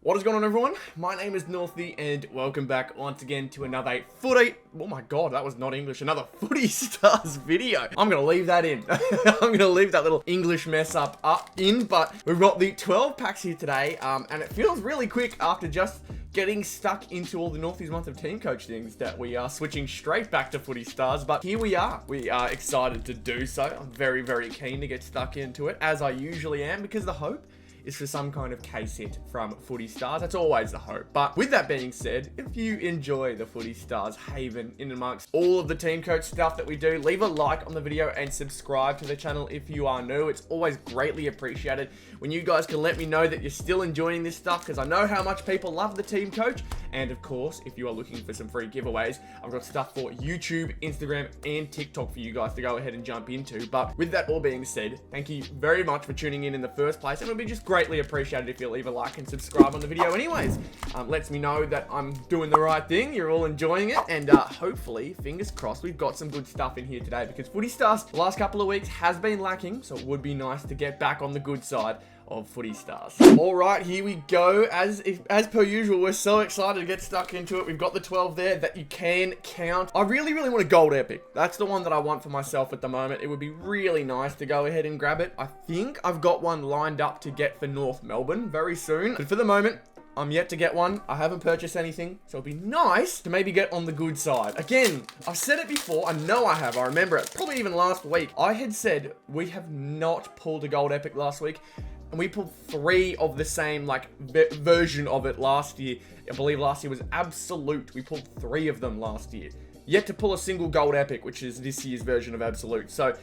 What is going on, everyone? My name is Northy and welcome back once again to another Footy. Oh my god, that was not English. Another Footy Stars video. I'm going to leave that in. I'm going to leave that little English mess up in, but we've got the 12 packs here today, and it feels really quick after just getting stuck into all the Northy's month of team coach things that we are switching straight back to Footy Stars, but here we are. We are excited to do so. I'm very, very keen to get stuck into it, as I usually am, because the hope is for some kind of case hit from Footy Stars. That's always the hope. But with that being said, if you enjoy the Footy Stars haven in amongst all of the team coach stuff that we do, leave a like on the video and subscribe to the channel if you are new. It's always greatly appreciated when you guys can let me know that you're still enjoying this stuff, because I know how much people love the team coach. And of course, if you are looking for some free giveaways, I've got stuff for YouTube, Instagram, and TikTok for you guys to go ahead and jump into. But with that all being said, thank you very much for tuning in the first place, and it'll be just greatly appreciated if you leave a like and subscribe on the video anyways. Lets me know that I'm doing the right thing, you're all enjoying it, and hopefully, fingers crossed, we've got some good stuff in here today, because Footy Stars the last couple of weeks has been lacking, so it would be nice to get back on the good side of Footy Stars. All right, here we go. As per usual, we're so excited to get stuck into it. We've got the 12 there that you can count. I really want a gold epic. That's the one that I want for myself at the moment. It would be really nice to go ahead and grab it. I think I've got one lined up to get for North Melbourne very soon, but for the moment, I'm yet to get one. I haven't purchased anything, so it'd be nice to maybe get on the good side. Again, I've said it before. I know I have. I remember it. Probably even last week. I had said we have not pulled a gold epic last week, and we pulled 3 of the same, version of it last year. I believe last year was Absolute. We pulled 3 of them last year. Yet to pull a single gold epic, which is this year's version of Absolute. So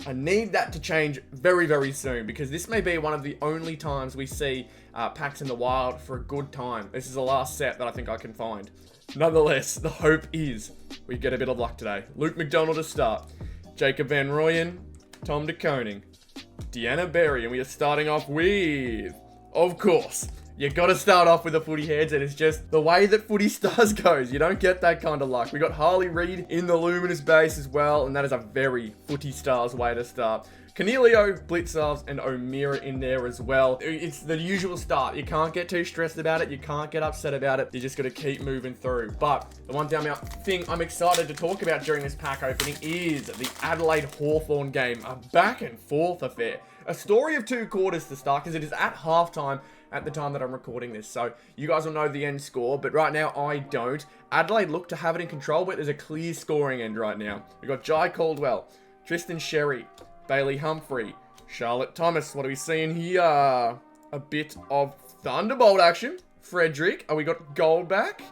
I need that to change very, very soon, because this may be one of the only times we see packs in the wild for a good time. This is the last set that I think I can find. Nonetheless, the hope is we get a bit of luck today. Luke McDonald to start. Jacob Van Rooyen, Tom de Koning, Deanna Berry, and we are starting off with, of course, you got to start off with the footy heads, and it's just the way that Footy Stars goes. You don't get that kind of luck. We got Harley Reid in the luminous base as well, and that is a very Footy Stars way to start. Cornelio, Blitzarves, and O'Meara in there as well. It's the usual start. You can't get too stressed about it. You can't get upset about it. You just got to keep moving through. But the one thing I'm excited to talk about during this pack opening is the Adelaide Hawthorn game. A back and forth affair. A story of 2 quarters to start, because it is at halftime at the time that I'm recording this. So you guys will know the end score, but right now I don't. Adelaide look to have it in control, but there's a clear scoring end right now. We've got Jai Caldwell, Tristan Sherry, Bailey Humphrey, Charlotte Thomas. What are we seeing here? A bit of Thunderbolt action. Frederick. Oh, we got gold back?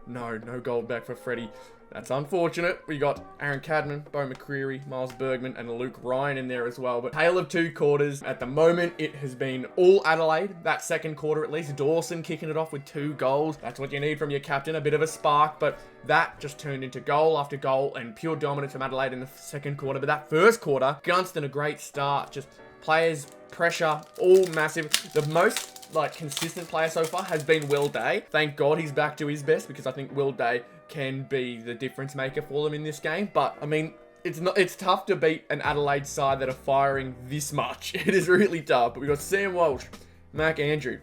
No gold back for Freddie. That's unfortunate. We got Aaron Cadman, Bo McCreary, Miles Bergman, and Luke Ryan in there as well. But tale of 2 quarters. At the moment, it has been all Adelaide. That second quarter, at least. Dawson kicking it off with 2 goals. That's what you need from your captain. A bit of a spark, but that just turned into goal after goal and pure dominance from Adelaide in the second quarter. But that first quarter, Gunston, a great start. Just players, pressure, all massive. The most consistent player so far has been Will Day. Thank God he's back to his best, because I think Will Day can be the difference maker for them in this game. But I mean, it's tough to beat an Adelaide side that are firing this much. It is really tough. But we got Sam Walsh, Mac Andrew,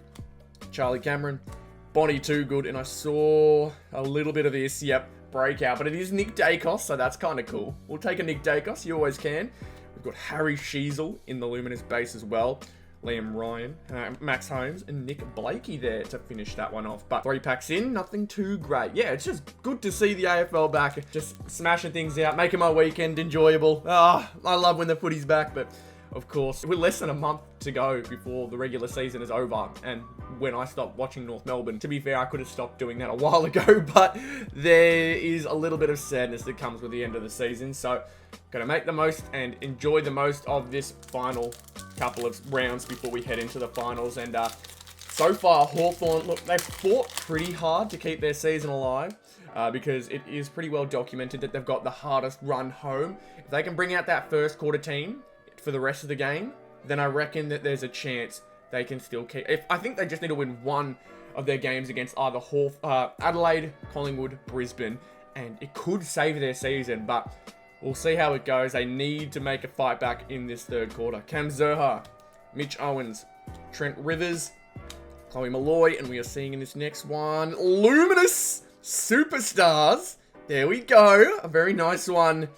Charlie Cameron, Bonnie Toogood, and I saw a little bit of this, breakout, but it is Nick Dacos, so that's kind of cool. We'll take a Nick Dacos, you always can. We've got Harry Sheasel in the luminous base as well. Liam Ryan, Max Holmes, and Nick Blakey there to finish that one off. But 3 packs in, nothing too great. Yeah, it's just good to see the AFL back. Just smashing things out, making my weekend enjoyable. I love when the footy's back, but of course, we're less than a month to go before the regular season is over, and when I stopped watching North Melbourne. To be fair, I could have stopped doing that a while ago, but there is a little bit of sadness that comes with the end of the season, so gonna make the most and enjoy the most of this final couple of rounds before we head into the finals. And so far, Hawthorn, look, they've fought pretty hard to keep their season alive, because it is pretty well documented that they've got the hardest run home. If they can bring out that first quarter team for the rest of the game, then I reckon that there's a chance they can still keep. I think they just need to win one of their games against either Adelaide, Collingwood, Brisbane, and it could save their season, but we'll see how it goes. They need to make a fight back in this third quarter. Cam Zerha, Mitch Owens, Trent Rivers, Chloe Malloy, and we are seeing in this next one, Luminous Superstars. There we go. A very nice one.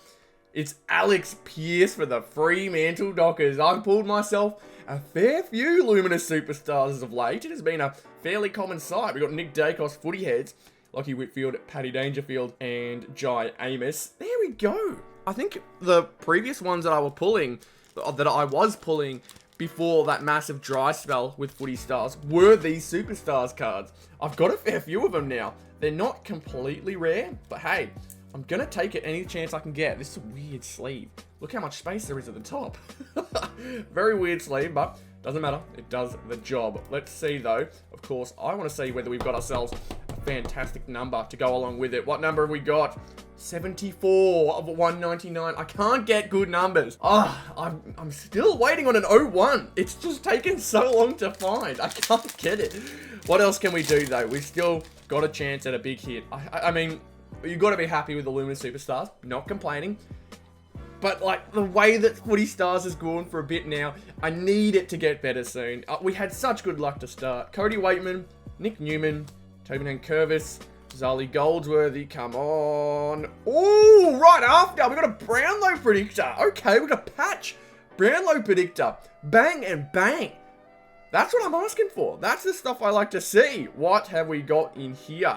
It's Alex Pearce for the Fremantle Dockers. I've pulled myself a fair few Luminous Superstars as of late. It has been a fairly common sight. We've got Nick Dacos, Footy Heads, Lockie Whitfield, Paddy Dangerfield, and Jai Amos. There we go. I think the previous ones that I was pulling before that massive dry spell with Footy Stars were these Superstars cards. I've got a fair few of them now. They're not completely rare, but hey, I'm gonna take it any chance I can get. This is a weird sleeve. Look how much space there is at the top. Very weird sleeve, but doesn't matter. It does the job. Let's see though. Of course, I want to see whether we've got ourselves a fantastic number to go along with it. What number have we got? 74 of 199. I can't get good numbers. I'm still waiting on an 01. It's just taken so long to find. I can't get it. What else can we do though? We've still got a chance at a big hit. I mean, you've got to be happy with the Luminous Superstars. Not complaining. But, like, the way that Footy Stars has gone for a bit now, I need it to get better soon. We had such good luck to start. Cody Waitman, Nick Newman, Tobin Curvis, Zali Goldsworthy, come on. Oh, right after, we got a Brownlow predictor. Okay, we got a patch Brownlow predictor. Bang and bang. That's what I'm asking for. That's the stuff I like to see. What have we got in here?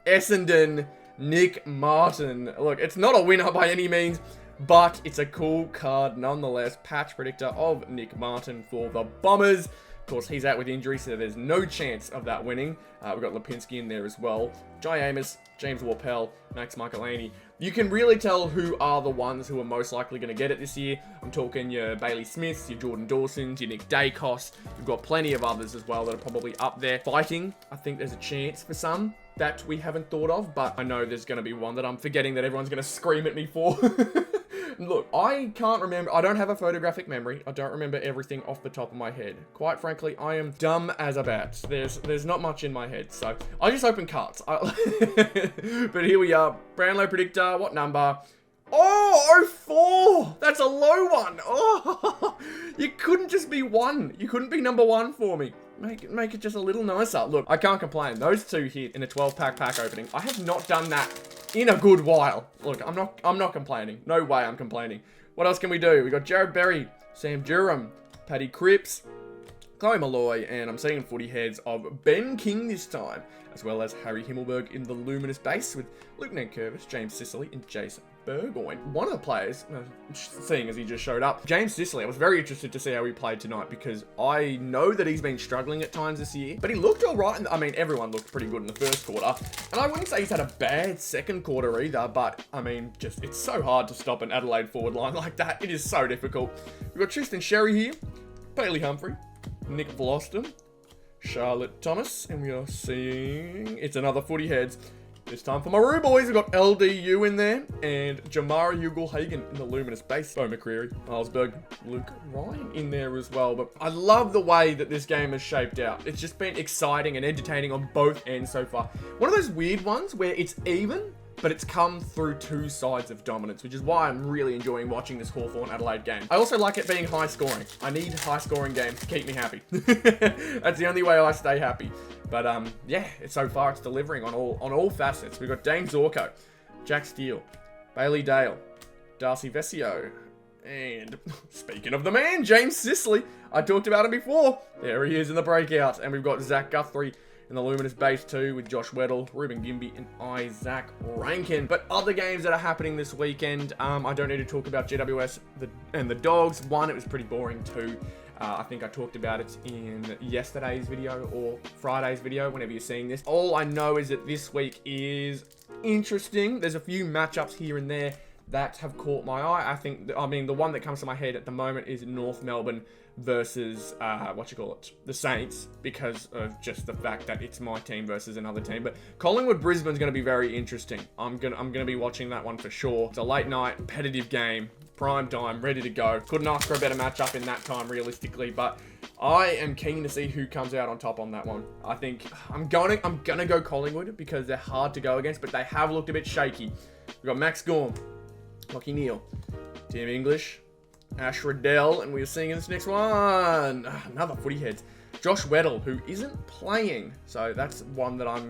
Essendon, Nick Martin. Look, it's not a winner by any means, but it's a cool card nonetheless. Patch predictor of Nick Martin for the Bombers. Of course, he's out with injury, so there's no chance of that winning. We've got Lipinski in there as well. Jai Amos, James Warpel, Max Michaelini. You can really tell who are the ones who are most likely going to get it this year. I'm talking your Bailey Smiths, your Jordan Dawsons, your Nick Dacos. You've got plenty of others as well that are probably up there fighting. I think there's a chance for some that we haven't thought of, but I know there's going to be one that I'm forgetting that everyone's going to scream at me for. Look, I can't remember. I don't have a photographic memory. I don't remember everything off the top of my head. Quite frankly, I am dumb as a bat. There's not much in my head, so I just open cards. But here we are. Brownlow predictor. What number? Oh, 04! That's a low one. Oh, you couldn't just be one. You couldn't be number one for me. Make it just a little nicer. Look, I can't complain. Those two hit in a 12-pack pack opening. I have not done that in a good while. Look, I'm not complaining. No way I'm complaining. What else can we do? We got Jared Berry, Sam Durham, Paddy Cripps, Chloe Malloy, and I'm seeing Footy Heads of Ben King this time, as well as Harry Himmelberg in the Luminous base with Luke Nankervis, James Sicily, and Jason Burgoyne. One of the players, seeing as he just showed up, James Sicily, I was very interested to see how he played tonight because I know that he's been struggling at times this year, but he looked all right. I mean, everyone looked pretty good in the first quarter, and I wouldn't say he's had a bad second quarter either, but I mean, just it's so hard to stop an Adelaide forward line like that. It is so difficult. We've got Tristan Sherry here, Bailey Humphrey, Nick Vloston, Charlotte Thomas, and we are seeing it's another Footy Heads. This time for Maru boys, we've got LDU in there, and Jamara Ugle-Hagan in the Luminous base. Bo McCreary, Miles Berg, Luke Ryan in there as well. But I love the way that this game has shaped out. It's just been exciting and entertaining on both ends so far. One of those weird ones where it's even, but it's come through two sides of dominance, which is why I'm really enjoying watching this Hawthorn-Adelaide game. I also like it being high scoring. I need high scoring games to keep me happy. That's the only way I stay happy. But yeah, so far it's delivering on all facets. We've got Dane Zorko, Jack Steele, Bailey Dale, Darcy Vesio, and speaking of the man, James Sicily. I talked about him before. There he is in the breakout. And we've got Zach Guthrie in the Luminous base too with Josh Weddle, Ruben Gimby, and Isaac Rankin. But other games that are happening this weekend, I don't need to talk about GWS and the Dogs. One, it was pretty boring. Two, I think I talked about it in yesterday's video or Friday's video, whenever you're seeing this. All I know is that this week is interesting. There's a few matchups here and there that have caught my eye. I mean, the one that comes to my head at the moment is North Melbourne versus, the Saints, because of just the fact that it's my team versus another team. But Collingwood-Brisbane's going to be very interesting. I'm gonna be watching that one for sure. It's a late night, competitive game. Prime time, ready to go. Couldn't ask for a better matchup in that time, realistically, but I am keen to see who comes out on top on that one. I think I'm gonna go Collingwood because they're hard to go against, but they have looked a bit shaky. We've got Max Gorm, Lockie Neal, Tim English, Ash Riddell, and we're seeing in this next one another Footy Heads. Josh Weddle, who isn't playing. So that's one that I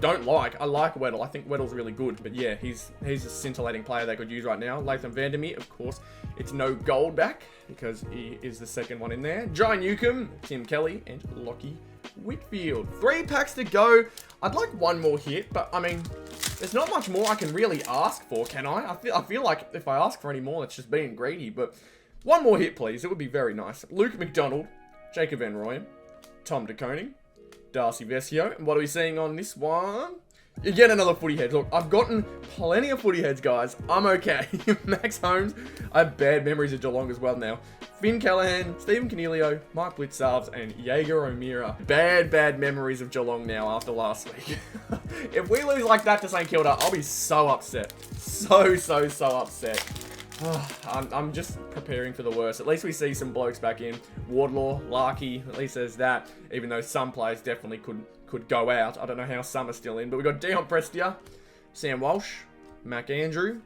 don't like. I like Weddle. I think Weddle's really good. But yeah, he's a scintillating player they could use right now. Latham Vandermeer, of course, it's no gold back because he is the second one in there. Jai Newcomb, Tim Kelly, and Lockie Whitfield. 3 packs to go. I'd like one more hit, but I mean, there's not much more I can really ask for, can I? I feel like if I ask for any more, it's just being greedy, but one more hit, please. It would be very nice. Luke McDonald, Jacob Van Rooyen, Tom De Koning, Darcy Vesio. And what are we seeing on this one? Yet another footy head. Look, I've gotten plenty of footy heads, guys. I'm okay. Max Holmes. I have bad memories of Geelong as well now. Finn Callahan, Stephen Canelio, Mike Blitzarves, and Jaeger O'Meara. Bad memories of Geelong now after last week. If we lose like that to St Kilda, I'll be so upset. So upset. I'm just preparing for the worst. At least we see some blokes back in. Wardlaw, Larkey, at least there's that. Even though some players definitely could go out. I don't know how some are still in. But we've got Dion Prestia, Sam Walsh, Mac Andrew,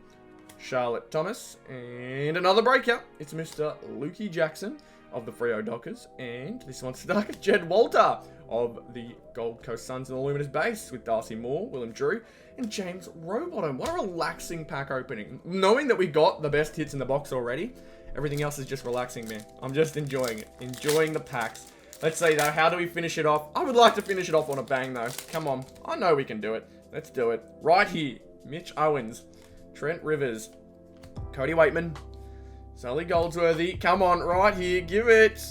Charlotte Thomas, and another breakout. It's Mr. Lukey Jackson of the Freo Dockers. And this one's stuck. Jed Walter of the Gold Coast Suns and the Luminous Base with Darcy Moore, Willem Drew, and James Rowbottom. What a relaxing pack opening. Knowing that we got the best hits in the box already, everything else is just relaxing, man. I'm just enjoying it. Enjoying the packs. Let's see, though, how do we finish it off? I would like to finish it off on a bang, though. Come on. I know we can do it. Let's do it. Right here. Mitch Owens, Trent Rivers, Cody Waitman, Sully Goldsworthy. Come on, right here. Give it.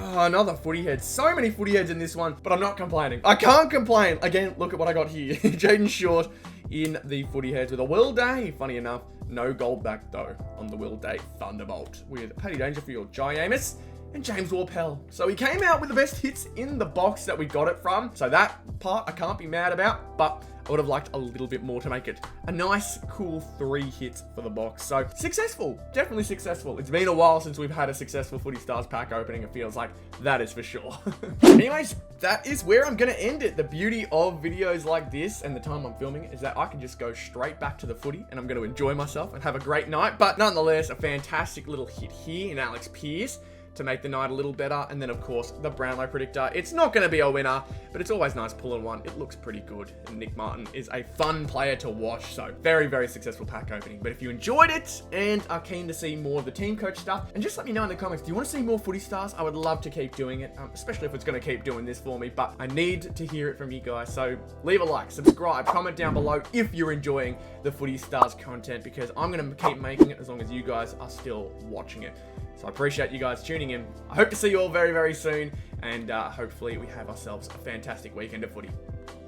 Oh, another footy head. So many footy heads in this one, but I'm not complaining. I can't complain. Again, look at what I got here. Jaden Short in the footy heads with a Will Day. Funny enough, no gold back, though, on the Will Day Thunderbolt with Paddy Dangerfield, Jai Amos, and James Warpel. So he came out with the best hits in the box that we got it from. So that part I can't be mad about, but I would have liked a little bit more to make it a nice, cool 3 hits for the box. So successful, definitely successful. It's been a while since we've had a successful Footy Stars pack opening. It feels like that is for sure. Anyways, that is where I'm going to end it. The beauty of videos like this and the time I'm filming it is that I can just go straight back to the footy and I'm going to enjoy myself and have a great night. But nonetheless, a fantastic little hit here in Alex Pearce to make the night a little better. And then, of course, the Brownlow predictor. It's not going to be a winner, but it's always nice pulling one. It looks pretty good. And Nick Martin is a fun player to watch. So very successful pack opening. But if you enjoyed it and are keen to see more of the team coach stuff, and just let me know in the comments, do you want to see more Footy Stars? I would love to keep doing it, especially if it's going to keep doing this for me. But I need to hear it from you guys. So leave a like, subscribe, comment down below if you're enjoying the Footy Stars content, because I'm going to keep making it as long as you guys are still watching it. So I appreciate you guys tuning in. I hope to see you all very soon. And hopefully we have ourselves a fantastic weekend of footy.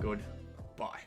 Goodbye.